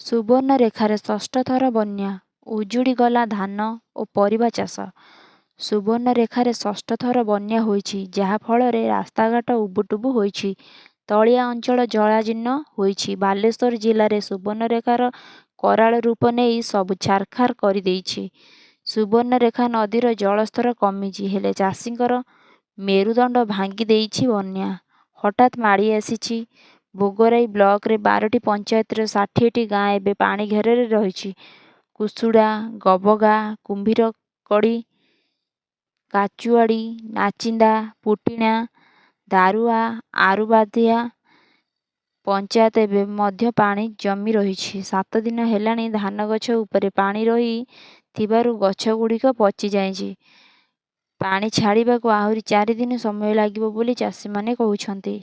ସୁବର୍ଣ୍ଣରେଖାରେ ଷଷ୍ଠ ଥର ବନ୍ୟା, ଉଜୁଡ଼ି ଗଲା ଧାନ ଓ ପରିବା ଚାଷ। ସୁବର୍ଣ୍ଣରେଖାରେ ଷଷ୍ଠ ଥର ବନ୍ୟା ହୋଇଛି, ଯାହାଫଳରେ ରାସ୍ତାଘାଟ ଉବୁଟୁବୁ ହୋଇଛି, ତଳିଆ ଅଞ୍ଚଳ ଜଳାଜୀର୍ଣ୍ଣ ହୋଇଛି। ବାଲେଶ୍ୱର ଜିଲ୍ଲାରେ ସୁବର୍ଣ୍ଣରେଖାର କରାଳ ରୂପ ନେଇ ସବୁ ଛାରଖାର କରିଦେଇଛି। ସୁବର୍ଣ୍ଣରେଖା ନଦୀର ଜଳସ୍ତର କମିଛି, ହେଲେ ଚାଷୀଙ୍କର ମେରୁଦଣ୍ଡ ଭାଙ୍ଗି ଦେଇଛି ବନ୍ୟା। ହଠାତ୍ ମାଡ଼ି ଆସିଛି। ଭୋଗରାଇ ବ୍ଲକରେ 12ଟି ପଞ୍ଚାୟତର 60ଟି ଗାଁ ଏବେ ପାଣି ଘେରରେ ରହିଛି। କୁସୁଡ଼ା, ଗବଗା, କୁମ୍ଭୀରକଡ଼ି, କାଚୁଆଡ଼ି, ନାଚିନ୍ଦା, ପୁଟିଣା, ଦାରୁଆ, ଆରୁବାଧିଆ ପଞ୍ଚାୟତ ଏବେ ମଧ୍ୟ ପାଣି ଜମି ରହିଛି। 7 ଦିନ ହେଲାଣି ଧାନ ଗଛ ଉପରେ ପାଣି ରହି ଥିବାରୁ ଗଛଗୁଡ଼ିକ ପଚିଯାଇଛି। ପାଣି ଛାଡ଼ିବାକୁ ଆହୁରି 4 ଦିନ ସମୟ ଲାଗିବ ବୋଲି ଚାଷୀମାନେ କହୁଛନ୍ତି।